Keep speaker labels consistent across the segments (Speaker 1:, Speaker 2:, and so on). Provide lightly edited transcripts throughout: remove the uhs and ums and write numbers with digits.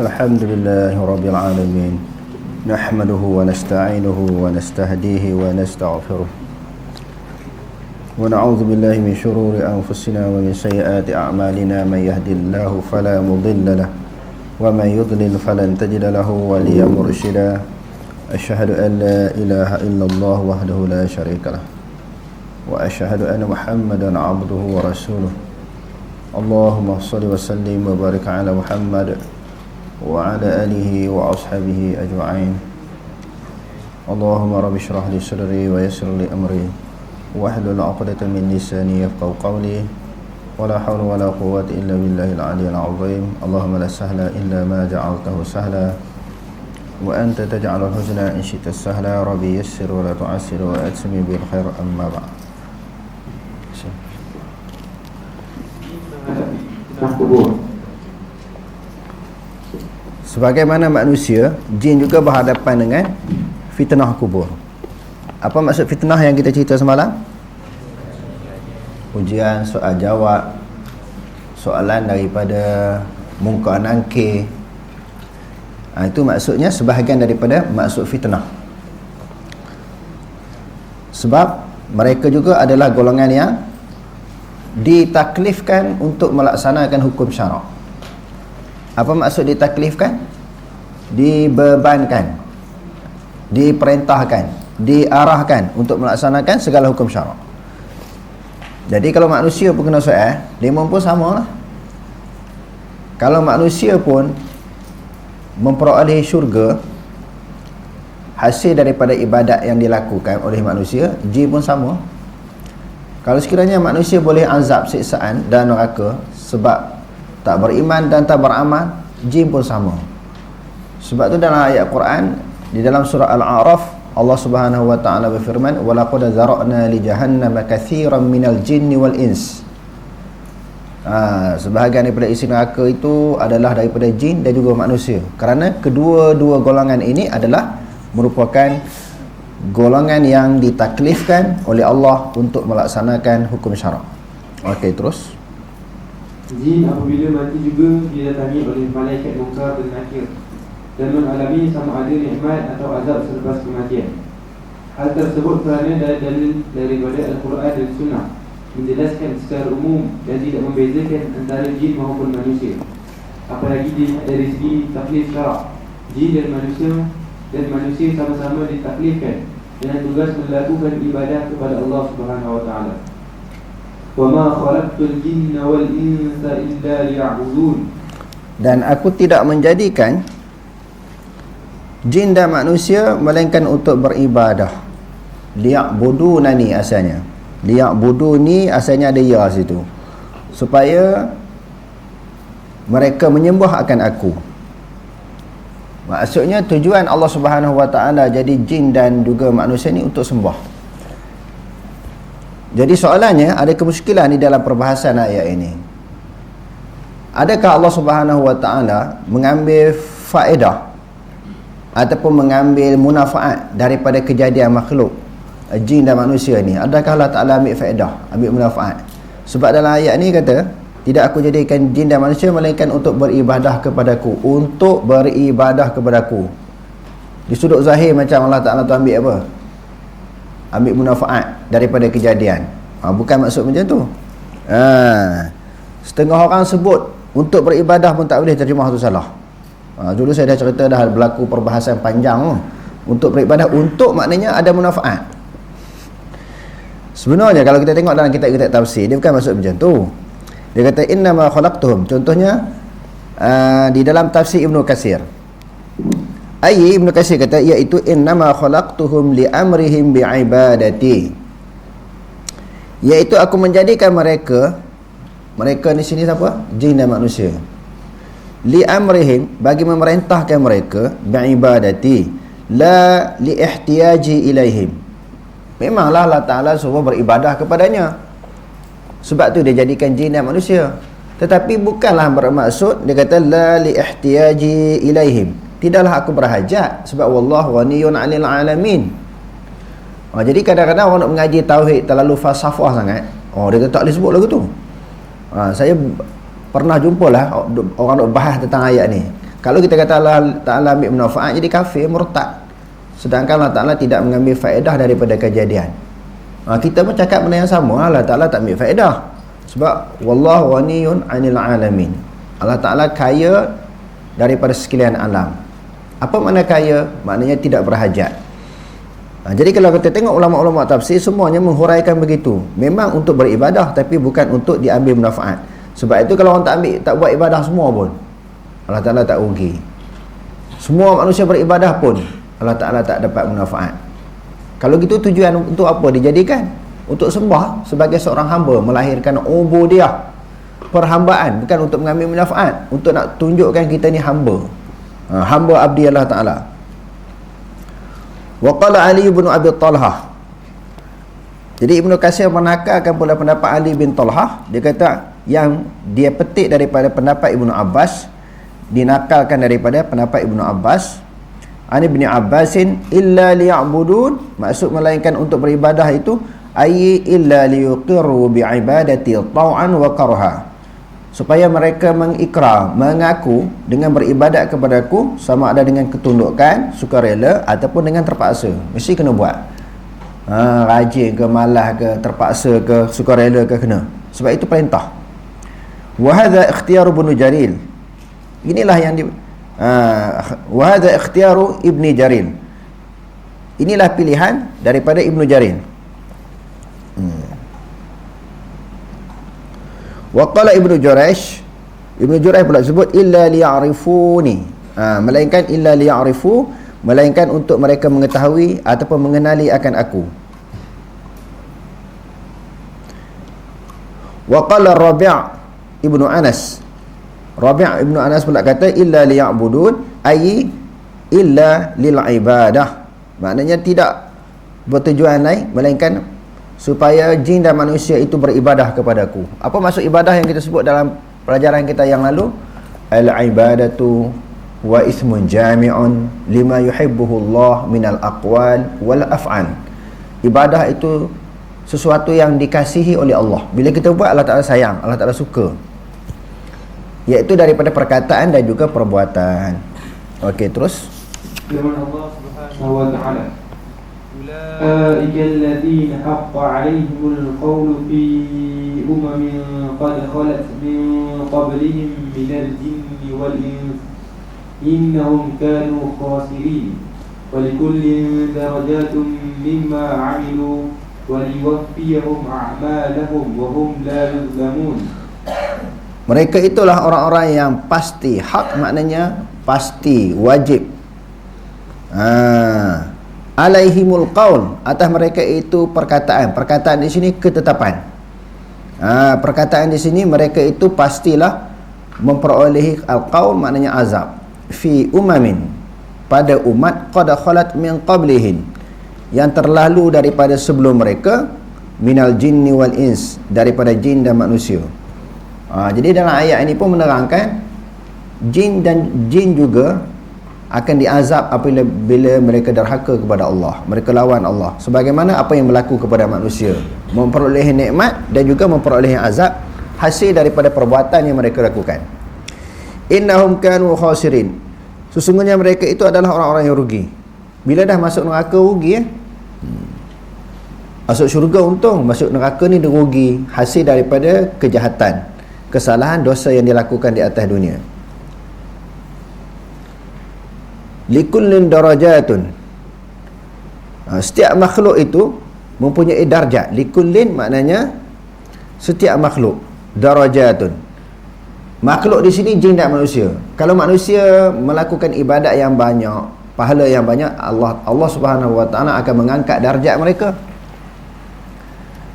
Speaker 1: الحمد لله رب العالمين نحمده ونستعينه ونستهديه ونستغفره ونعوذ بالله من شرور أنفسنا ومن سيئات أعمالنا من يهدي الله فلا مضل له ومن يضلل فلن تجد له وليا مرشدا أشهد أن لا إله إلا الله وحده لا شريك له وأشهد أن محمدا عبده ورسوله اللهم صل وسلم وبارك على محمد وعلى آله وأصحابه أجمعين اللهم رب اشرح لي صدري ويسر لي أمري واحلل عقدة من لساني يفقهوا قولي ولا حول ولا قوة إلا بالله العلي العظيم اللهم لا سهل إلا ما جعلته سهلا وأنت تجعل الحزن إن شئت السهلا ربي يسر ولا تعسر وأتمم بالخير أما بعد. Sebagaimana manusia, jin juga berhadapan dengan fitnah kubur. Apa maksud fitnah yang kita cerita semalam? Ujian, soal jawab, soalan daripada munkar nakir. Itu maksudnya sebahagian daripada maksud fitnah. Sebab mereka juga adalah golongan yang ditaklifkan untuk melaksanakan hukum syarak. Apa maksud ditaklifkan? Dibebankan, diperintahkan, diarahkan untuk melaksanakan segala hukum syarak. Jadi kalau manusia pun kena soal, demon pun sama lah. Kalau manusia pun memperoleh syurga hasil daripada ibadat yang dilakukan oleh manusia, jin pun sama. Kalau sekiranya manusia boleh azab, siksaan dan neraka sebab tak beriman dan tak beramal, jin pun sama. Sebab tu dalam ayat Quran di dalam surah Al-A'raf Allah Subhanahu wa taala berfirman walaqad zara'na li jahannama katsiran minal jinni wal ins. Sebahagian daripada isi neraka itu adalah daripada jin dan juga manusia. Kerana kedua-dua golongan ini adalah merupakan golongan yang ditaklifkan oleh Allah untuk melaksanakan hukum syarak. Okey, terus.
Speaker 2: Jin apabila mati juga didatangi oleh malaikat munkar dan nakir dan mengalami sama ada nikmat atau azab selepas kematian. Hal tersebut kerana dalil daripada Al-Quran dan Sunnah menjelaskan secara umum dan tidak membezakan antara jin maupun manusia. Apalagi dari segi taklif syarak, jin dan manusia sama-sama ditaklifkan dengan tugas melakukan ibadah kepada Allah Subhanahu wa taala. Wa ma khalaqtul jinna wal insa illa liya'budun.
Speaker 1: Dan aku tidak menjadikan jin dan manusia melainkan untuk beribadah. Liya'budunani asalnya. Liya'buduni asalnya ada ya situ. Supaya mereka menyembah akan aku. Maksudnya tujuan Allah Subhanahu wa taala jadi jin dan juga manusia ni untuk sembah. Jadi soalannya, ada kemusykilan di dalam perbahasan ayat ini. Adakah Allah Subhanahu wa taala mengambil faedah ataupun mengambil munafaat daripada kejadian makhluk jin dan manusia ni? Adakah Allah Taala ambil faedah, ambil munafaat? Sebab dalam ayat ni kata, tidak aku jadikan jin dan manusia melainkan untuk beribadah kepadaku. Untuk beribadah kepadaku. Di sudut zahir macam Allah Ta'ala tu ambil apa? Ambil munafaat daripada kejadian. Bukan maksud macam tu. Setengah orang sebut untuk beribadah pun tak boleh, terjemah tu salah. Dulu saya dah cerita, dah berlaku perbahasan panjang. Untuk beribadah, untuk maknanya ada munafaat. Sebenarnya kalau kita tengok dalam kitab-kitab tafsir, dia bukan maksud macam tu. Dia kata innama khalaqtuhum. Contohnya di dalam tafsir Ibnu Katsir. Ibnu Katsir kata iaitu innama khalaqtuhum li amrihim bi ibadati. Iaitu aku menjadikan mereka di sini siapa? Jin dan manusia. Li amrihim, bagi memerintahkan mereka bi ibadati la li ihtiyaji ilaihim. Memanglah Allah Taala suruh beribadah kepadanya. Sebab tu dia jadikan jin dan manusia. Tetapi bukanlah bermaksud dia kata la li ihtiyaji ilaihim. Tidaklah aku berhajat sebab wallahu ghaniyun 'anil alamin. Jadi kadang-kadang orang nak mengaji tauhid terlalu falsafah sangat. Dia kata tak boleh sebut lagu tu. Saya pernah jumpa lah orang nak bahas tentang ayat ni. Kalau kita kata Allah Ta'ala ambil manfaat, jadi kafir, murtad. Sedangkan Allah Ta'ala tidak mengambil faedah daripada kejadian. Kita pun cakap benda yang sama, Allah Ta'ala tak ambil faedah. Sebab wallahu ghaniyun 'anil 'alamin. Allah Ta'ala kaya daripada sekalian alam. Apa makna kaya? Maknanya tidak berhajat. Jadi kalau kita tengok ulama-ulama tafsir, semuanya menghuraikan begitu. Memang untuk beribadah, tapi bukan untuk diambil manfaat. Sebab itu kalau orang tak buat ibadah semua pun, Allah Ta'ala tak rugi. Semua manusia beribadah pun Allah Ta'ala tak dapat manfaat. Kalau gitu tujuan untuk apa dijadikan? Untuk sembah sebagai seorang hamba, melahirkan ubudiyah, perhambaan, bukan untuk mengambil manfaat, untuk nak tunjukkan kita ni hamba. Hamba abdi Allah Ta'ala. Wa qala Ali bin Abi Talhah. Jadi Ibnu Katsir menakarkan pula pendapat Ali bin Talhah. Dia kata yang dia petik daripada pendapat Ibnu Abbas, dinakalkan daripada pendapat Ibnu Abbas, Ani bin Abbasin illa liya'budun, maksud melainkan untuk beribadah itu ayy illa liyuqirru bi'ibadati tau'an wa karha, supaya mereka mengikrar, mengaku dengan beribadat kepadaku, sama ada dengan ketundukan, sukarela ataupun dengan terpaksa. Mesti kena buat. Rajin ke, malas ke, terpaksa ke, sukarela ke, kena. Sebab itu perintah. Wa hadza ikhtiyaru Ibnu Jarir. Inilah yang wa hadza ikhtiyaru Ibni Jarir. Inilah pilihan daripada Ibnu Jarir. Wa qala Ibnu Jurayj pula sebut illa liya'rifuni, melainkan illa liya'rifu, melainkan untuk mereka mengetahui ataupun mengenali akan aku. Wa qala Rabi' Ibnu Anas pula kata illa liya'budun ay illa lil ibadah, maknanya tidak bertujuan lain melainkan supaya jin dan manusia itu beribadah kepadaku. Apa maksud ibadah yang kita sebut dalam pelajaran kita yang lalu? Al-ibadatu wa ismun jami'un lima yuhibbuhu Allah minal aqwal wal af'al. Ibadah itu sesuatu yang dikasihi oleh Allah. Bila kita buat, Allah Ta'ala sayang, Allah Ta'ala suka, iaitu daripada perkataan dan juga perbuatan. Okey, terus
Speaker 2: firman Allah Subhanahu wa ta'ala, ulaika alladziina haqqa 'alaihimul qawlu fi umamin qad khalat min qablihim minal jinni wal insi innahum kanu khasirin wa likullin darajatun mimma 'amilu wa liwaffiyahum a'malahum wa hum la yuzlamun.
Speaker 1: Mereka itulah orang-orang yang pasti. Hak maknanya pasti, wajib. Alaihimul qaul, atas mereka itu perkataan. Perkataan di sini ketetapan. Perkataan di sini mereka itu pastilah memperolehi al-qaul, maknanya azab. Fi umamin, pada umat qad khalat min qablihin, yang terlalu daripada sebelum mereka, minal jinni wal ins, daripada jin dan manusia. Jadi dalam ayat ini pun menerangkan jin juga akan diazab apabila mereka derhaka kepada Allah, mereka lawan Allah, sebagaimana apa yang berlaku kepada manusia, memperoleh nikmat dan juga memperoleh azab hasil daripada perbuatan yang mereka lakukan. Innahum kanu khasirin, sesungguhnya mereka itu adalah orang-orang yang rugi. Bila dah masuk neraka rugi, masuk syurga untung, masuk neraka ni dia rugi hasil daripada kejahatan, kesalahan, dosa yang dilakukan di atas dunia. Likullin darajatun, setiap makhluk itu mempunyai darjat. Likullin maknanya setiap makhluk, darajatun, makhluk di sini jin dan manusia. Kalau manusia melakukan ibadat yang banyak, pahala yang banyak, Allah Subhanahu wa ta'ala akan mengangkat darjat mereka.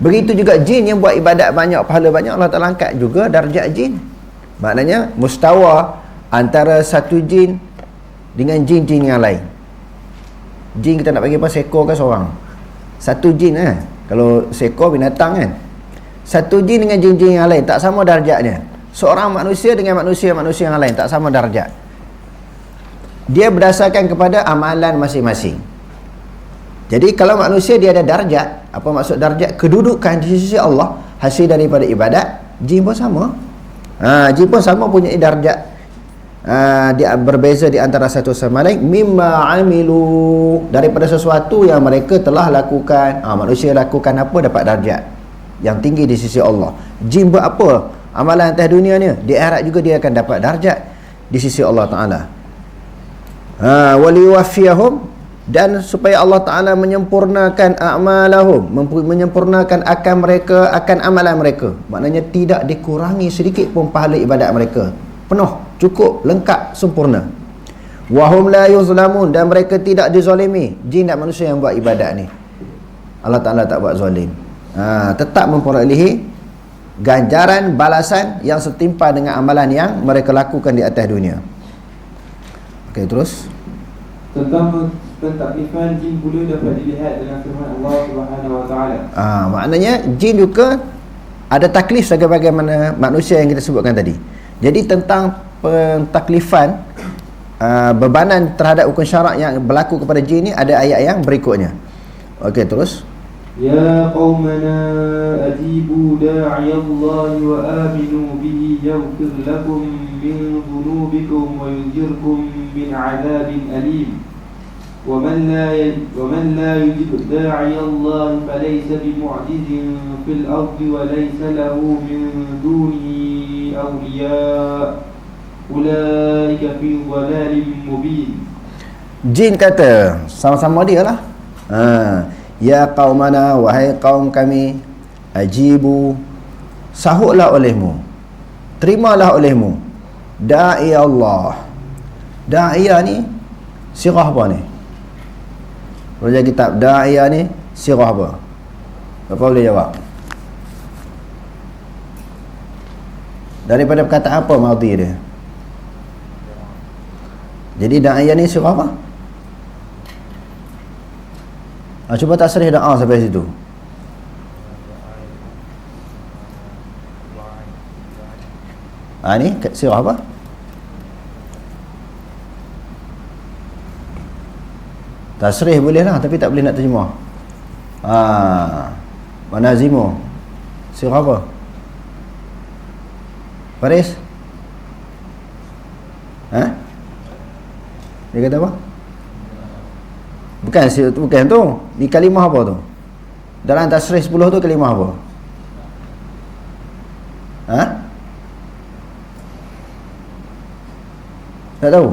Speaker 1: Begitu juga jin yang buat ibadat banyak, pahala banyak, Allah Ta'ala angkat juga darjat jin. Maknanya mustawa antara satu jin dengan jin-jin yang lain. Jin kita nak bagi apa, seekor ke seorang? Satu jin kalau seekor binatang kan. Satu jin dengan jin-jin yang lain tak sama darjatnya. Seorang manusia dengan manusia yang lain tak sama darjat. Dia berdasarkan kepada amalan masing-masing. Jadi kalau manusia dia ada darjat, apa maksud darjat? Kedudukan di sisi Allah hasil daripada ibadat. Jin pun sama. Jin pun sama punya darjat. berbeza di antara satu sama lain, mimma amilu, daripada sesuatu yang mereka telah lakukan. Manusia lakukan apa dapat darjat yang tinggi di sisi Allah. Jin buat apa amalan atas dunia ni, di akhirat juga dia akan dapat darjat di sisi Allah Ta'ala. Waliwafiyahum, dan supaya Allah Ta'ala menyempurnakan a'malahum, menyempurnakan akan amalan mereka. Maknanya tidak dikurangi sedikit pun pahala ibadat mereka, penuh, cukup, lengkap, sempurna. Wahum la yuzlamun, dan mereka tidak dizalimi. Jin dan manusia yang buat ibadat ni, Allah Ta'ala tak buat zalim. Tetap memperolehi ganjaran balasan yang setimpal dengan amalan yang mereka lakukan di atas dunia. Okey, terus
Speaker 2: tentang pentaklifan jin pula dapat dilihat dalam firman Allah Subhanahu wa taala.
Speaker 1: Maknanya jin juga ada taklif sebagaimana manusia yang kita sebutkan tadi. Jadi tentang pentaklifan, bebanan terhadap hukum syarak yang berlaku kepada jin ni, ada ayat yang berikutnya. Okey, terus.
Speaker 2: Ya qaumana ajibu da'iyallahi wa aminu bihi yaghfir lakum min dhunubikum wa yujirkum min 'adzabin alim. ومن لا يجب داعي الله فليس بمعجز في الأرض وليس له من دونه أولياء أولئك في ضلال مبين. Jin kata, sama-sama dia lah. Ya qaumana, wahai kaum kami, ajibu, sahutlah olehmu, terimalah olehmu, da'i Allah. Da'iya ni sirah apa ni? Raja kitab Da'iyah ni sirah apa? Bapak boleh jawab? Daripada perkataan apa madhi dia? Jadi Da'iyah ni sirah apa? Cuba tasrih doa sampai situ. Ni sirah apa? Tasrih boleh lah, tapi tak boleh nak terjemah. Manazimu sirah apa? Faris? Dia kata apa? Bukan tu. Di kalimah apa tu? Dalam tasrih 10 tu kalimah apa? Tak tahu?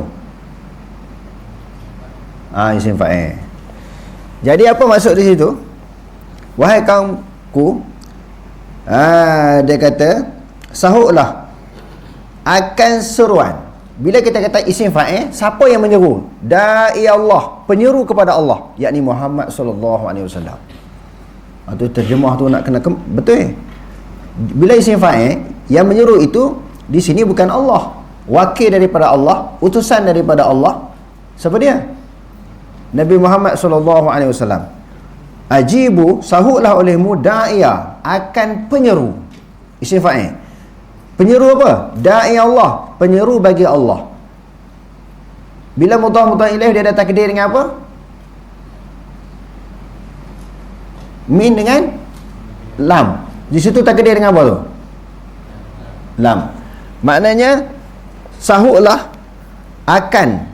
Speaker 2: Isim fa'il. Jadi apa maksud di situ? Wahai kaumku, dia kata, sahutlah akan seruan. Bila kita kata isim fa'il, siapa yang menyeru? Da'i Allah, penyeru kepada Allah, yakni Muhammad sallallahu alaihi wasallam. Itu terjemah tu nak kena betul. Bila isim fa'il, yang menyeru itu di sini bukan Allah, wakil daripada Allah, utusan daripada Allah. Siapa dia? Nabi Muhammad sallallahu alaihi wasallam. Ajibu, sahutlah olehmu, da'iya, akan penyeru. Isim fa'il. Penyeru apa? Da'i Allah, penyeru bagi Allah. Bila mudhaf ilaih dia ada takdir dengan apa? Min dengan lam. Di situ takdir dengan apa tu? Lam. Maknanya sahutlah akan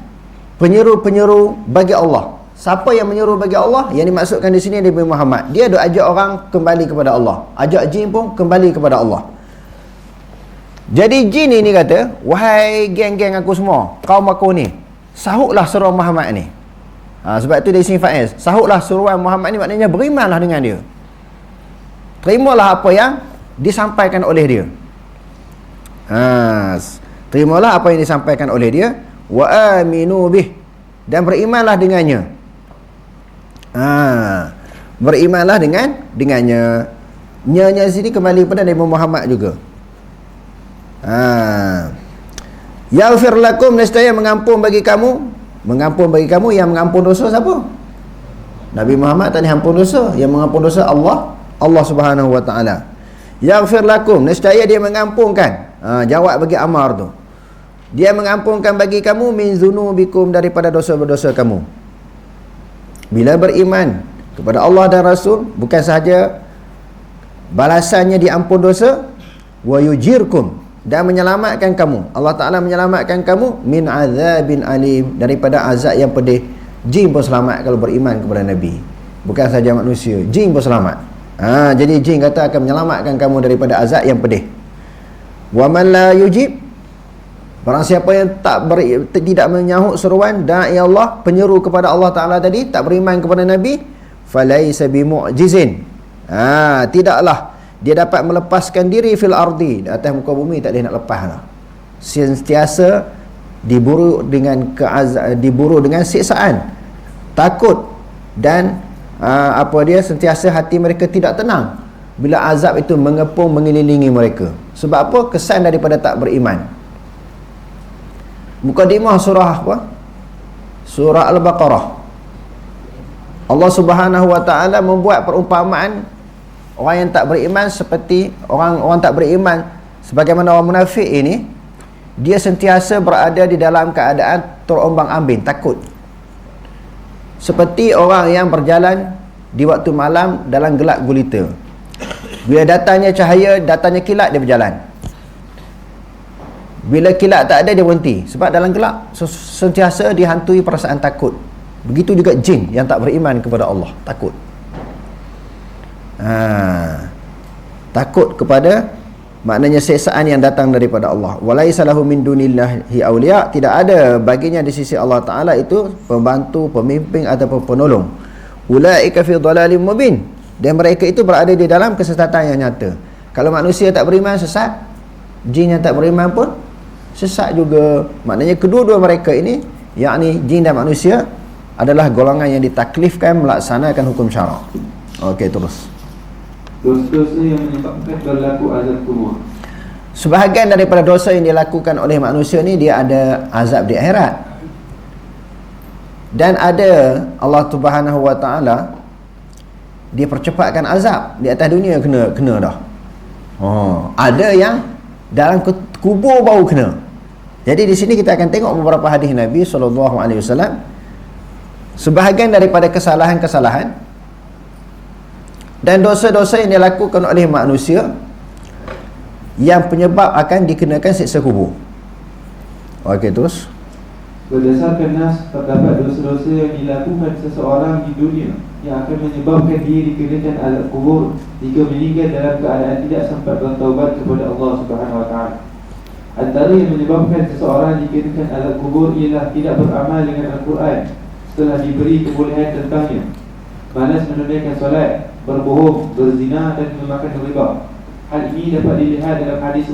Speaker 2: penyeru-penyeru bagi Allah. Siapa yang menyeru bagi Allah? Yang dimaksudkan di sini Nabi Muhammad. Dia ada ajak orang kembali kepada Allah. Ajak jin pun kembali kepada Allah. Jadi jin ini kata, wahai geng-geng aku semua, kaum aku ni, sahutlah seruan Muhammad ni. Sebab tu dia isim fa'il. Sahutlah seruan Muhammad ni, maknanya berimanlah dengan dia. Terimalah apa yang disampaikan oleh dia. Terimalah apa yang disampaikan oleh dia. Wa aminu bih, dan berimanlah dengannya. Berimanlah dengannya. Nya sini kembali pada Nabi Muhammad juga. Yaghfir lakum, nescaya mengampun bagi kamu. Mengampun bagi kamu. Yang mengampun dosa siapa? Nabi Muhammad tak diampun dosa. Yang mengampun dosa Allah Subhanahu wa ta'ala. Yaghfir lakum, nescaya dia mengampunkan. Jawab bagi Amar tu. Dia mengampunkan bagi kamu min zunubikum, daripada dosa-dosa kamu. Bila beriman kepada Allah dan Rasul, bukan sahaja balasannya diampun dosa, wa yujirkum,
Speaker 1: dan menyelamatkan kamu. Allah Ta'ala menyelamatkan kamu min azabin alim, daripada azab yang pedih. Jin pun selamat kalau beriman kepada Nabi, bukan saja manusia, jin pun selamat. Jadi jin kata akan menyelamatkan kamu daripada azab yang pedih. Wa man la yujib, barang siapa yang tidak menyahut seruan da'i Allah, penyeru kepada Allah Ta'ala tadi, tak beriman kepada Nabi, falaisa bimu'jizin, tidaklah dia dapat melepaskan diri fil ardi, di atas muka bumi tak boleh nak lepas lah. Sentiasa diburu dengan siksaan, takut, dan sentiasa hati mereka tidak tenang bila azab itu mengepung mengelilingi mereka. Sebab apa? Kesan daripada tak beriman. Mukadimah surah apa? Surah Al-Baqarah. Allah Subhanahu wa taala membuat perumpamaan orang yang tak beriman seperti orang tak beriman, sebagaimana orang munafik ini, dia sentiasa berada di dalam keadaan terombang-ambing, takut. Seperti orang yang berjalan di waktu malam dalam gelap gulita. Bila datangnya cahaya, datangnya kilat, dia berjalan. Bila kilat tak ada, dia berhenti. Sebab dalam gelap sentiasa dihantui perasaan takut. Begitu juga jin yang tak beriman kepada Allah, takut. Takut kepada, maknanya siksaan yang datang daripada Allah. Walaisa lahu min dunillahi awliya, tidak ada baginya di sisi Allah Ta'ala itu pembantu, pemimpin ataupun penolong. Ulaika fi dhalalim mubin, dan mereka itu berada di dalam kesesatan yang nyata. Kalau manusia tak beriman, sesat. Jin yang tak beriman pun sesat juga. Maknanya kedua-dua mereka ini, yakni jin dan manusia, adalah golongan yang ditaklifkan melaksanakan hukum syarak. Okey, terus.
Speaker 2: Dosa-dosa yang menyebabkan berlaku azab kubur.
Speaker 1: Sebahagian daripada dosa yang dilakukan oleh manusia ni, dia ada azab di akhirat. Dan ada Allah Subhanahu wa taala, dia percepatkan azab di atas dunia, kena dah. Ada yang dalam kubur baru kena. Jadi di sini kita akan tengok beberapa hadis Nabi SAW. Sebahagian daripada kesalahan-kesalahan dan dosa-dosa yang dilakukan oleh manusia yang penyebab akan dikenakan siksa kubur. Okey, terus.
Speaker 2: Berdasarkan nas, terdapat dosa-dosa yang dilakukan seseorang di dunia yang akan menyebabkan dia dikenakan azab kubur jika meninggal dalam keadaan tidak sempat bertaubat kepada Allah Subhanahu wa taala. Antara yang menyebabkan seseorang dikenakan azab kubur ialah tidak beramal dengan Al-Quran setelah diberi kebolehan tentangnya, malas menunaikan solat, berbohong, berzina dan memakan riba. Hal ini dapat dilihat dalam hadis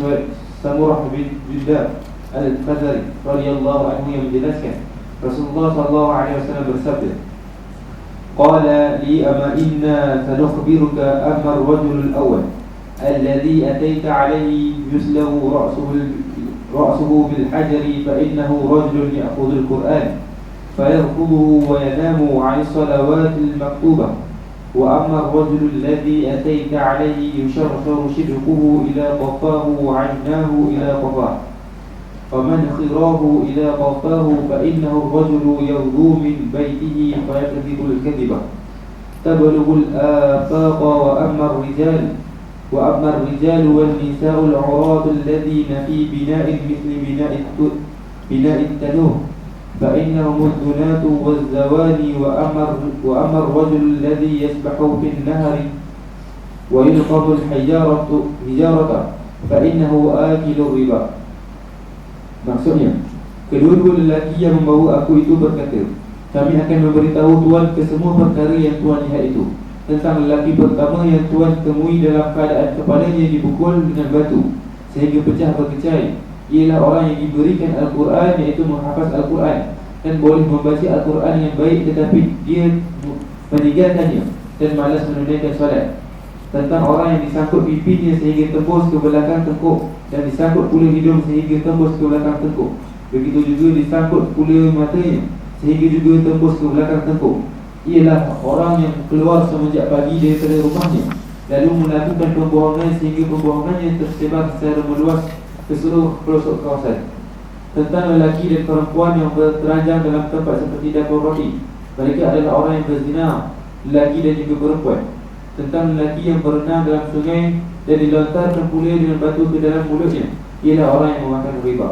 Speaker 2: Samurah bin Jundab Al-Fazari radhiyallahu anhu yang menjelaskan Rasulullah sallallahu alaihi wasallam bersabda, "Qala li ama inna sanukhbiruka amma ar-rajul al-awwal alladhi ataita alayhi yuslahu ra'suhu bil hajari fa innahu rajulun ya'khudhu al-Qur'an fayarquduhu wa yanamu 'an as-salawati al-maktubah. وأما الرجل الذي أتيت عليه يشرشر شدقه إلى قفاه وعيناه إلى قفاه فمن خراه إلى قفاه فإنه الرجل يغدو من بيته فيكذب الكذبة تبلغ الآفاق وأما الرجال والنساء العراة الذين في بناء مثل بناء التنور فإنهم الزناة والزواني وأما الرجل الذي يسبح في النهر ويلقم الحجارة فإنه آكل الربا. Maksudnya, kedua-dua lelaki yang membawa aku itu berkata, kami akan memberitahu Tuan ke semua perkara yang Tuan lihat itu. Tentang lelaki pertama yang Tuan temui dalam keadaan kepalanya dipukul dengan batu sehingga pecah berkecai, ialah orang yang diberikan Al-Quran, iaitu menghafaz Al-Quran dan boleh membaca Al-Quran yang baik, tetapi dia meninggalkannya dan malas menunaikan solat. Tentang orang yang disangkut pipinya sehingga tembus ke belakang tengkuk dan disangkut pula hidung sehingga tembus ke belakang tengkuk. Begitu juga disangkut pula matanya sehingga juga tembus ke belakang tengkuk. Ialah orang yang keluar semenjak pagi daripada rumahnya lalu melakukan pembohongan sehingga pembohongannya tersebar secara meluas ke seluruh pelosok kawasan. Tentang lelaki dan perempuan yang berteranjang dalam tempat seperti dapur roti, mereka adalah orang yang berzina, lelaki dan juga perempuan. tentang lelaki yang berenang dalam sungai dan dilontarkan pula dengan batu ke dalam mulutnya, ialah orang yang memakan riba.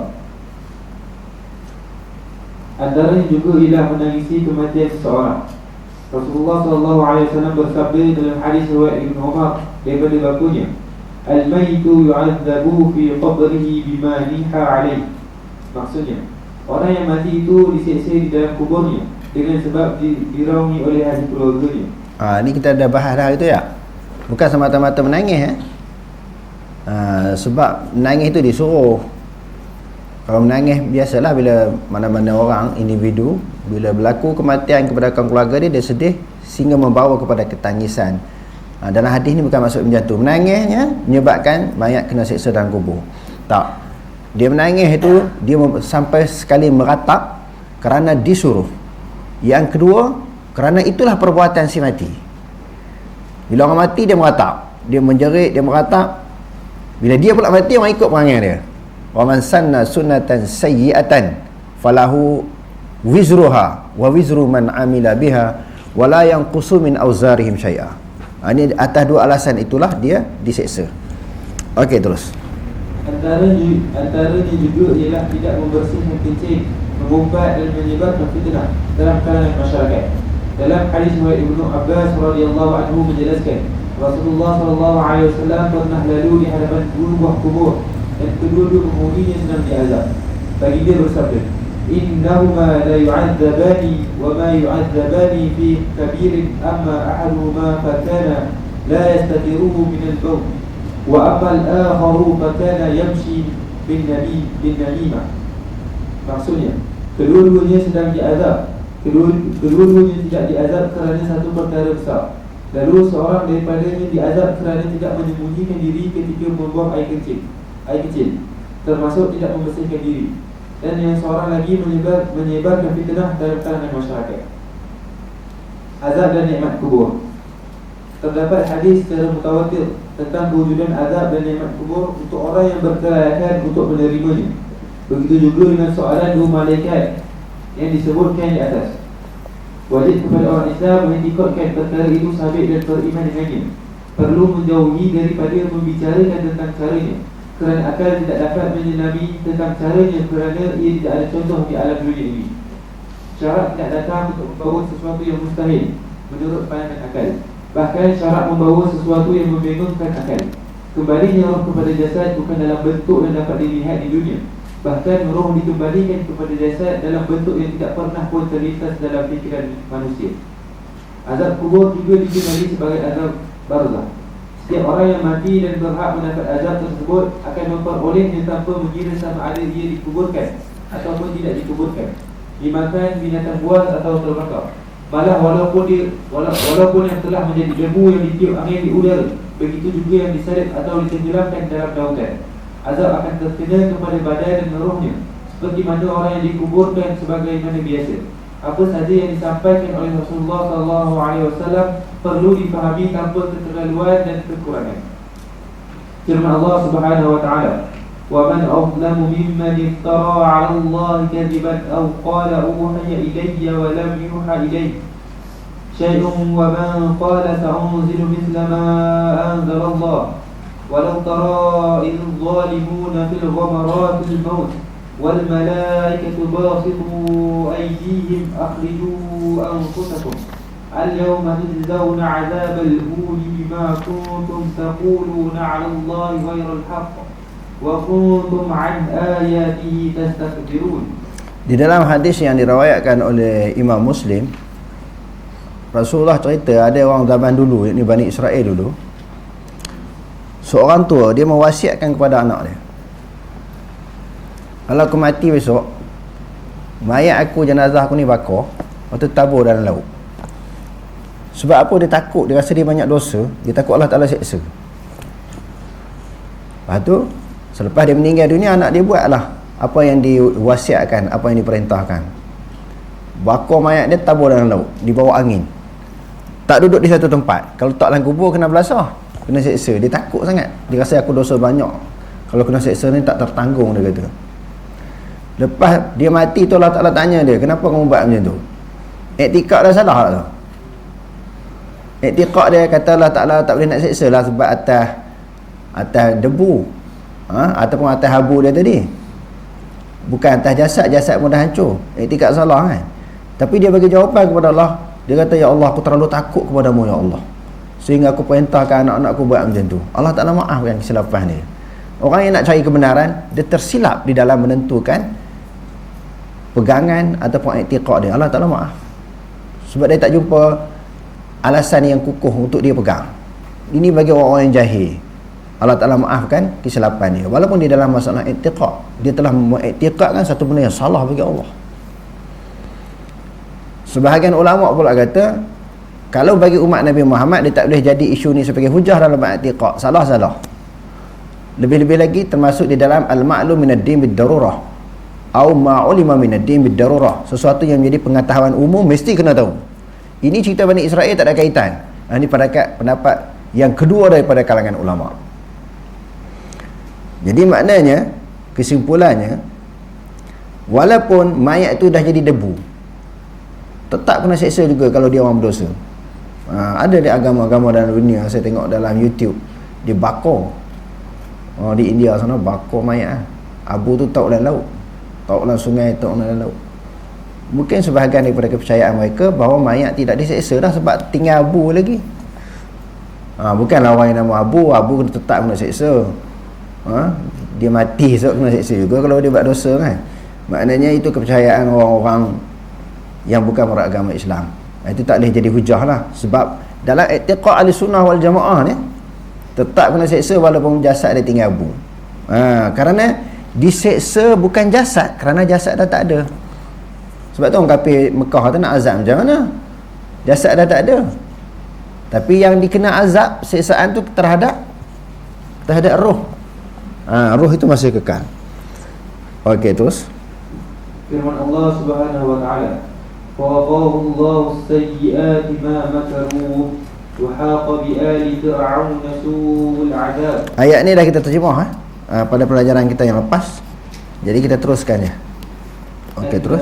Speaker 2: Antaranya juga ialah menangisi kematian seseorang. Rasulullah SAW bersabda dalam hadis riwayat Ibn Umar daripada bakunya, al-maytu yu'adzabu fi qabrihi bima niha alaih. Maksudnya, orang yang mati itu diseksa di dalam kuburnya dengan sebab diraungi oleh ahli keluarganya.
Speaker 1: Ni kita dah bahas dah itu ya. Bukan semata-mata menangis sebab menangis itu disuruh. Kalau menangis biasalah bila mana-mana orang, individu, bila berlaku kematian kepada kaum keluarga dia sedih sehingga membawa kepada ketangisan. Dalam hadis ni bukan maksud menjatuh. Menangisnya menyebabkan mayat kena seksa dalam kubur. Tak. Dia menangis itu dia sampai sekali meratap kerana disuruh. Yang kedua, kerana itulah perbuatan si mati. Bila orang mati dia meratap, dia menjerit, dia meratap. Bila dia pula mati, orang ikut perangai dia. Wa man sanna sunnatan sayyi'atan falahu wizruha wa wizru man amila biha wa la yanqusu min auzarihim syai'a. Ini atas dua alasan itulah dia diseksa. Okey, terus. Antaranya
Speaker 2: juga ialah tidak membersihkan kencing, mengumpat dan menyebarkan fitnah dalam kalangan masyarakat. Dalam hadis riwayat Ibnu Abbas radhiyallahu anhu menjelaskan, Rasulullah SAW pernah lalu di hadapan dua buah kubur dan kedua-dua penghuninya sedang diazab. Bagi dia bersabda, innahuma la yu'adzabani wa ma yu'adzabani fi kabirin amma ahaduhuma fakana la yastatiruhu min al-bawl wa amma al-akharu fakana yamshi bin namimah. Maksudnya, kedua-duanya sedang diazab. Kedua-duanya tidak diazab kerana satu perkara besar. Lalu seorang daripadanya diazab kerana tidak menyembunyikan diri ketika membuang air kecil, termasuk tidak membersihkan diri. Dan yang seorang lagi menyebarkan fitnah dalam kalangan masyarakat. Azab dan nikmat kubur. Terdapat hadis secara mutawatir tentang kewujudan azab dan nikmat kubur untuk orang yang berkelayakan untuk menerimanya. Begitu juga dengan soalan dua malaikat yang disebutkan di atas. Wajib kepada orang Islam menghentikan perkara itu sabit dan beriman dengannya. Perlu menjauhi daripada membicarakan tentang caranya, kerana akal tidak dapat menyelami tentang caranya kerana ia tidak ada contoh di alam dunia ini. Syarat tidak datang untuk membawa sesuatu yang mustahil menurut pandangan akal. Bahkan syarat membawa sesuatu yang membingungkan akal. Kembalinya roh kepada jasad bukan dalam bentuk yang dapat dilihat di dunia. Bahkan roh dikembalikan kepada jasad dalam bentuk yang tidak pernah pun terlintas dalam fikiran manusia. Azab kubur juga dikenali sebagai azab barzakh. Setiap orang yang mati dan berhak mendapat azab tersebut akan memperolehnya tanpa mengira sama ada ia dikuburkan ataupun tidak dikuburkan, dimakan binatang buas atau terbakar. Malah walaupun yang telah menjadi debu yang ditiup angin di udara, begitu juga yang disalib atau ditenggelamkan dalam lautan. Azab akan terkena kepada badan dan rohnya, seperti mana orang yang dikuburkan sebagaimana biasa. Apa saja yang disampaikan oleh Rasulullah SAW perlu dipahami tanpa keterlaluan dan kekurangan. Firman Allah Subhanahu wa taala, "Wa man azlamu mimman iftara 'ala Allah kadiban aw qala uhiya ilayya wa lam yuha ilayhi syai'un wa man qala sa'unzilu mithla ma anzala Allah." Walau tara idh zalimuna fil ghamaratil maut wal malaikatu basitu aydihim akhriju anfusakum al-yawma tujzauna 'adzabal huni bima kuntum taquluna 'ala Allahi ghairal haqq wa kuntum 'an ayatihi tastakbirun.
Speaker 1: Di dalam hadis yang diriwayatkan oleh Imam Muslim, Rasulullah cerita ada orang zaman dulu, yakni Bani Israel dulu. Seorang tua dia mewasiatkan kepada anak dia, kalau aku mati besok, mayat aku, jenazah aku ni bakar, lepas tu tabur dalam laut. Sebab apa? Dia takut, dia rasa dia banyak dosa, dia takut Allah Ta'ala seksa. Lepas tu selepas dia meninggal dunia, anak dia buatlah apa yang diwasiatkan, apa yang diperintahkan. Bakar mayat dia, tabur dalam laut, dibawa angin. Tak duduk di satu tempat. Kalau tak dalam kubur kena belasah, kena seksa. Dia takut sangat, dia rasa aku dosa banyak, kalau kena seksa ni tak tertanggung, dia kata. Lepas dia mati tu Allah Ta'ala tanya dia, kenapa kamu buat macam tu? Etikad dah salah tak tu? I'tiqad dia kata Allah Ta'ala tak boleh nak seksa lah sebab atas debu, ataupun atas habu dia tadi, bukan atas jasad mudah hancur. I'tiqad salah kan. Tapi dia bagi jawapan kepada Allah. Dia kata, ya Allah, aku terlalu takut kepadamu ya Allah, sehingga aku perintahkan anak-anakku buat macam tu. Allah Ta'ala maafkan kesilapan dia. Orang yang nak cari kebenaran, dia tersilap di dalam menentukan pegangan ataupun i'tiqad dia, Allah Ta'ala maaf. Sebab dia tak jumpa alasan yang kukuh untuk dia pegang. Ini bagi orang-orang yang jahil, Allah Ta'ala maafkan kesilapan dia. Walaupun di dalam masalah i'tiqad, dia telah mengiktikadkan satu benda yang salah bagi Allah. Sebahagian ulama pula kata, kalau bagi umat Nabi Muhammad, dia tak boleh jadi isu ni sebagai hujah dalam i'tiqad. Salah. Lebih-lebih lagi termasuk di dalam al-ma'lum minad-din bid-darurah atau ma'ulima minad-din bid-darurah, sesuatu yang menjadi pengetahuan umum mesti kena tahu. Ini cerita Bani Israel tak ada kaitan. Ini pendapat yang kedua daripada kalangan ulama. Jadi maknanya, kesimpulannya, walaupun mayat itu dah jadi debu, tetap kena seksa juga kalau dia orang berdosa. Ada di agama-agama dalam dunia, saya tengok dalam YouTube, dia bakar. Di India sana bakar mayat. Abu tu tahu dalam laut, tahu dalam sungai, tahu dalam laut. Mungkin sebahagian daripada kepercayaan mereka bahawa mayat tidak diseksa dah sebab tinggal abu lagi. Bukanlah orang yang nama Abu tetap kena seksa. Dia mati sebab kena seksa juga kalau dia buat dosa kan. Maknanya itu kepercayaan orang-orang yang bukan beragama Islam. Itu tak boleh jadi hujah lah. Sebab dalam i'tiqad Ahlussunnah wal Jamaah ni, tetap kena seksa walaupun jasad dia tinggal abu. Kerana diseksa bukan jasad, kerana jasad dah tak ada. Sebab tu orang kafir Mekah tu nak azab macam mana? Jasad dah tak ada. Tapi yang dikena azab, seksaan tu terhadap roh. Roh itu masih kekal. Okey, terus.
Speaker 2: Firman Allah Subhanahu wa taala, "Fawaqahu Allahu as-sayyi'ati ma makaru wa haqa bi ali fir'aun su'ul 'adzab." Ayat ni dah kita terjemah pada pelajaran kita yang lepas. Jadi kita teruskan ya. Okey, terus.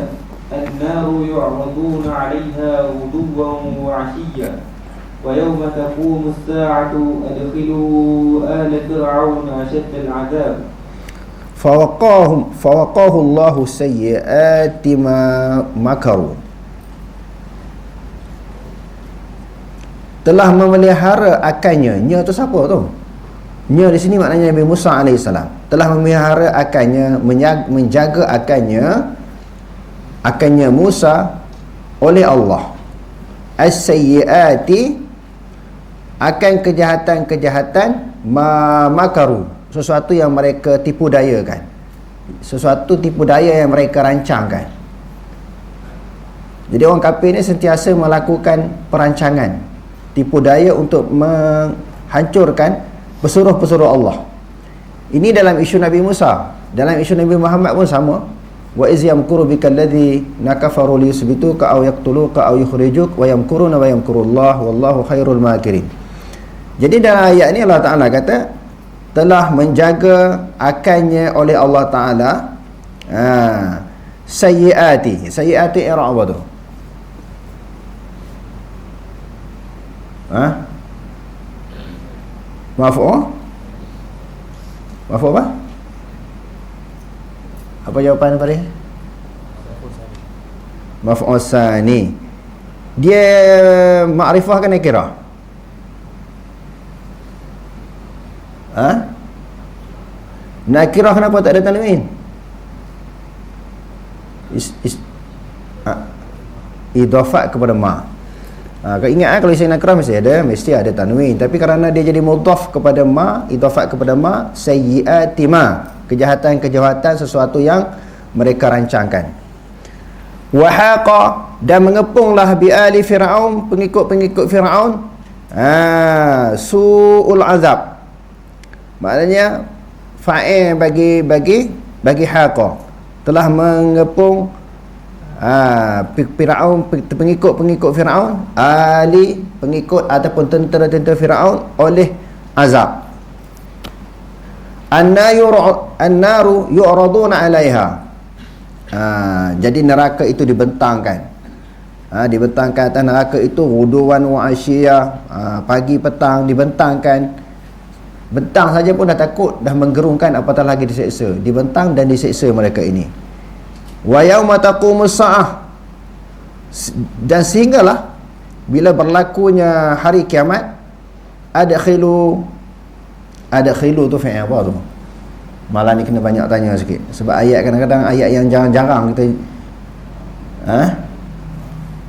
Speaker 2: An-naru yu'raduna 'alayha ghuduwan wa 'ashiyyan wa yawma taqumu as-sa'atu adkhilu ala fir'aun ashadda al-'adzab. Fawaqahu Allahu sayyi'ati ma makaru. Telah memelihara akannya. Nya tu siapa tu? Nya di sini maknanya Nabi Musa AS. Telah memelihara akannya, menjaga akannya Musa oleh Allah. As-sayyi'ati, akan kejahatan-kejahatan makaru, sesuatu yang mereka tipu dayakan, sesuatu tipu daya yang mereka rancangkan. Jadi orang kafir ni sentiasa melakukan perancangan, tipu daya untuk menghancurkan pesuruh-pesuruh Allah. Ini dalam isu Nabi Musa. Dalam isu Nabi Muhammad pun sama. Wa iz yamkuru bikal ladzi nakafaru liyusbituka aw yaqtuluka aw yukhrijuk wa yamkuruna wa yamkurullah wallahu khairul makirin. Jadi dalam ayat ni Allah Ta'ala kata telah menjaga akannya oleh Allah Ta'ala sayyiati i'rab apa tu? Mafu apa? Apa jawapan tadi? Maf'ul sani. Dia ma'rifah kan nakirah? Nakirah kenapa tak ada tanwin? Idhafat kepada ma. Kau ingat kalau isim nakirah mesti ada tanwin, tapi kerana dia jadi mudhaf kepada ma, idhafat kepada ma, sayyiati ma, kejahatan-kejahatan sesuatu yang mereka rancangkan. Wa haqa, dan mengepunglah bi ali fir'aun, pengikut-pengikut Firaun, su'ul azab. Maknanya fa'il bagi haqa, telah mengepung Firaun, pengikut Firaun, ali, pengikut ataupun tentera-tentera Firaun oleh azab. An-naru yu'raduna 'alaiha. Jadi neraka itu dibentangkan
Speaker 1: Dibentangkan atas neraka itu ghuduwan wa asyiyah, pagi petang dibentangkan. Bentang saja pun dah takut, dah menggerungkan, apatah lagi diseksa. Dibentang dan diseksa mereka ini. Wa yauma taqumus saah, dan sehinggalah bila berlakunya hari kiamat, adkhilu tu fi'il apa tu? Malam ni kena banyak tanya sikit, sebab ayat kadang-kadang ayat yang jarang-jarang kita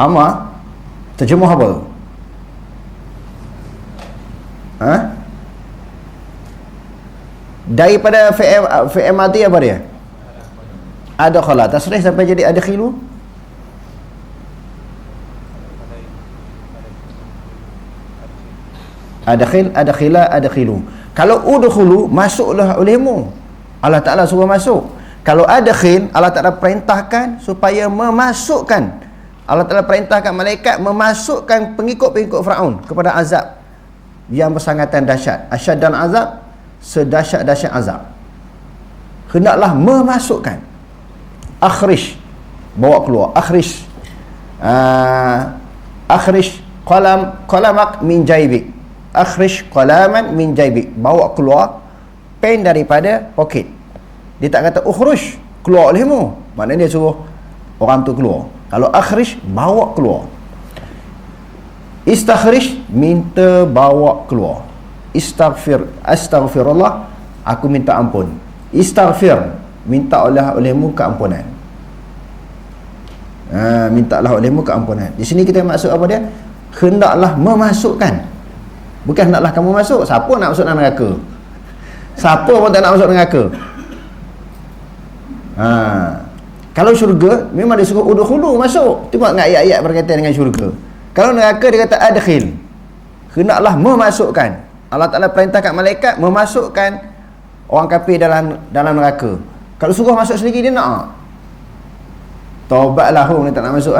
Speaker 1: Amma terjemah apa tu? Daripada fi'il madi apa dia? Adkhala, tasrih sampai jadi adkhilu. Adkhilu. Kalau udkhulu, masuklah olehmu. Allah Ta'ala suruh masuk. Kalau adkhil, Allah Ta'ala perintahkan supaya memasukkan. Allah Ta'ala perintahkan malaikat memasukkan pengikut-pengikut Firaun kepada azab yang bersangatan dahsyat. Asyaddan azab, sedahsyat-dahsyat azab. Hendaklah memasukkan. Akhrish, bawa keluar. Akhrish qalamak min jaibik. Akhrish qalaman min jaibik, bawa keluar pen daripada poket. Dia tak kata ukhrush, keluar olehmu, maknanya dia suruh orang tu keluar. Kalau akhrish, bawa keluar. Istakhrish, minta bawa keluar. Astaghfirullah, aku minta ampun. Istaghfir, minta olehmu keampunan. Mintalah olehmu keampunan. Di sini kita maksud apa dia? Hendaklah memasukkan, bukan hendaklah kamu masuk. Siapa nak masuk dalam neraka? Siapa pun tak nak masuk neraka. Kalau syurga memang dia suruh udkhulu, masuk. Tengok dengan ayat-ayat berkaitan dengan syurga. Kalau neraka dia kata adkhil, hendaklah memasukkan. Allah Ta'ala perintahkan malaikat memasukkan orang kafir dalam neraka. Kalau suruh masuk sendiri dia nak. Taubatlah dia tak nak masuk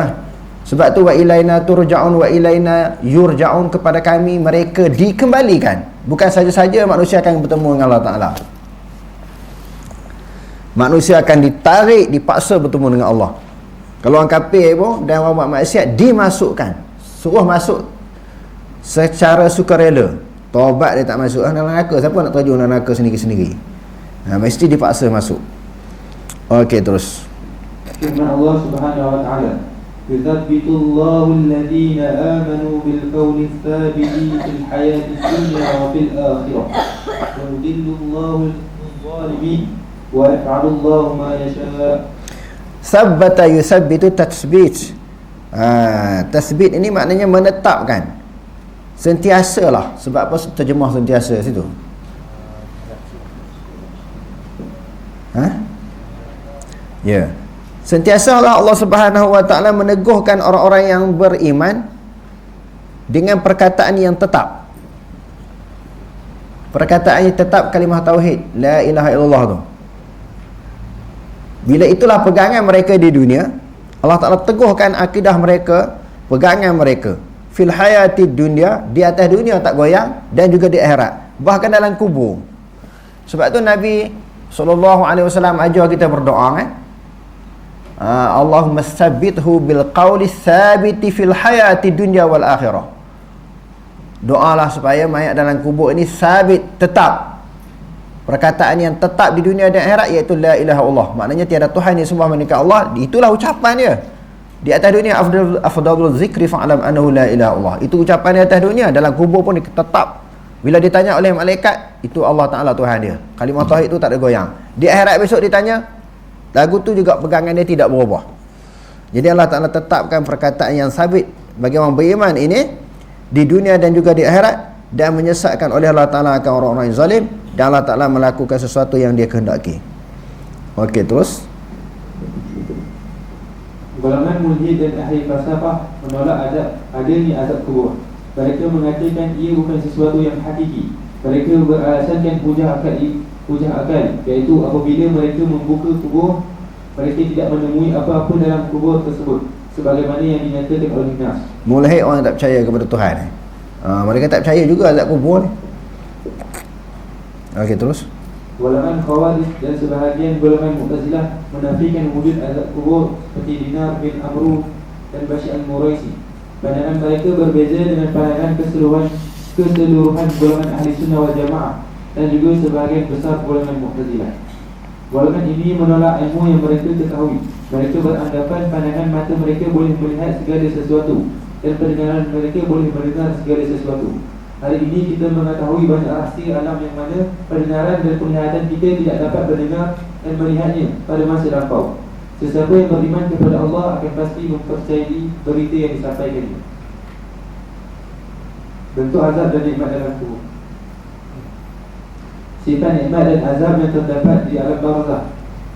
Speaker 1: Sebab tu wa ilaina turja'un wa ilaina yurja'un, kepada kami mereka dikembalikan. Bukan saja-saja manusia akan bertemu dengan Allah Ta'ala. Manusia akan ditarik, dipaksa bertemu dengan Allah. Kalau orang kafir pun dan orang buat maksiat dimasukkan, suruh masuk secara sukarela. Taubat dia tak masuk dalam neraka. Siapa nak terjun dalam neraka sendiri-sendiri? Mesti dipaksa masuk. Okey, terus.
Speaker 2: Firman Allah Subhanahu wa taala, "Yuthabbitullahu alladhina amanu bil qawli tsabiti fil hayati dunya wa fil akhirah. Wa yudillullahu adh-dhalimin wa yaf'alullahu ma yasha'."
Speaker 1: Sabbata yusabbitu tatsbit. Tasbit ini maknanya menetapkan. Sentiasalah. Sebab apa terjemah sentiasa situ? Ya. Sentiasalah Allah Subhanahu wa taala meneguhkan orang-orang yang beriman dengan perkataan yang tetap. Perkataan yang tetap kalimah tauhid, la ilaha illallah tu. Bila itulah pegangan mereka di dunia, Allah Ta'ala teguhkan akidah mereka, pegangan mereka fil hayati dunia, di atas dunia tak goyang, dan juga di akhirat, bahkan dalam kubur. Sebab tu Nabi SAW ajar kita berdoa Allahumma sabbithu bil qawli thabiti fil hayati dunya wal akhirah. Doalah supaya mayat dalam kubur ini sabit, tetap. Perkataan yang tetap di dunia dan akhirat, iaitu la ilaha illallah. Maknanya tiada Tuhan yang sembah melainkan Allah. Itulah ucapan dia. Di atas dunia afdalul zikri fa'lam annahu la ilaha illallah. Itu ucapan di atas dunia, dalam kubur pun tetap. Bila ditanya oleh malaikat, itu Allah Ta'ala Tuhan dia. Kalimah tauhid itu tak ada goyang. Di akhirat besok ditanya, lagu tu juga pegangan dia tidak berubah. Jadi Allah Ta'ala tetapkan perkataan yang sabit bagi orang beriman ini di dunia dan juga di akhirat, dan menyesatkan oleh Allah Ta'ala akan orang-orang yang zalim, dan Allah Ta'ala melakukan sesuatu yang dia kehendaki. Okey, terus.
Speaker 2: Golongan mulhid dan ahli falsafah menolak adanya azab kubur. Mereka mengatakan ia bukan sesuatu yang hakiki. Mereka beralasankan hujah akal, iaitu apabila mereka membuka kubur, mereka tidak menemui apa-apa dalam kubur tersebut, sebagaimana yang dinyatakan oleh Nas.
Speaker 1: Mulhid orang tak percaya kepada Tuhan. Mereka tak percaya juga azab kubur ni. Okey, terus.
Speaker 2: Golongan Khawarij dan sebahagian golongan Mu'tazilah menafikan wujud azab kubur, seperti Dinar bin Amru dan Bashir Al-Muraisi. Pandangan mereka berbeza dengan pandangan keseluruhan golongan ahli sunnah wal jamaah dan juga sebahagian besar golongan Mu'tazilah. Golongan ini menolak ilmu yang mereka ketahui. Mereka beranggapan pandangan mata mereka boleh melihat segala sesuatu dan pendengaran mereka boleh mendengar segala sesuatu. Hari ini kita mengetahui banyak rahsia alam yang mana pendengaran dan penglihatan kita tidak dapat mendengar dan melihatnya pada masa lampau. Sesiapa yang beriman kepada Allah akan pasti mempercayai berita yang disampaikannya. Bentuk azab dan nikmat dalam kubur. Sifat nikmat dan azab yang terdapat di alam barzakh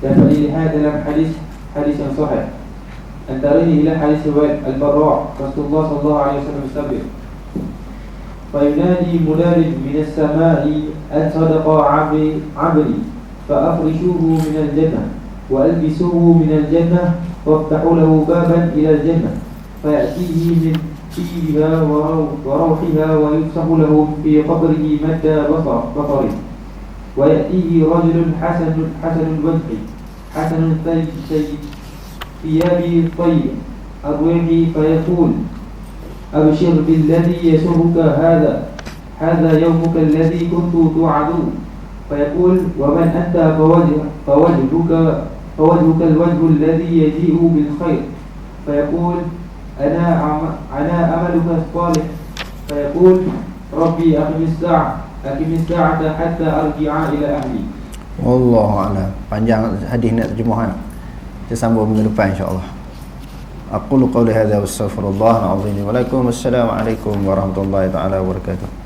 Speaker 2: dapat dilihat dalam hadis yang sahih. Antaranya ialah hadis riwayat Al-Barra'. Rasulullah sallallahu alaihi wasallam bersabda, "Fayunadi munadin minas sama'i an sadaqa 'abdi fa'afrishuhu minal jannah wa albisuhu minal jannah waftahu lahu baban ilal jannah fayatihi min fiha wa rawhiha wa yufsahu lahu fi qabrihi madda basari wa yatihi rajulun hasanul wajhi hasanul thiyabi tayyib arwihi fayaqul abshir billadhi yasuruka hadha yawmuka alladhi kuntu tu'adu fayaqul wa man anta fawajhuka الوجه الذي يجيء بالخير فيقول أنا أملك الصالح فيقول ربي أقم الساعة حتى أرجع إلى أهلي.
Speaker 1: Wallahu a'lam. Panjang hadis nak terjemahan. Kita sambung minggu depan insya-Allah. Aqulu qawli hadza wa astaghfirullah al-azim wa lakum. Wassalamu alaikum warahmatullahi taala wabarakatuh.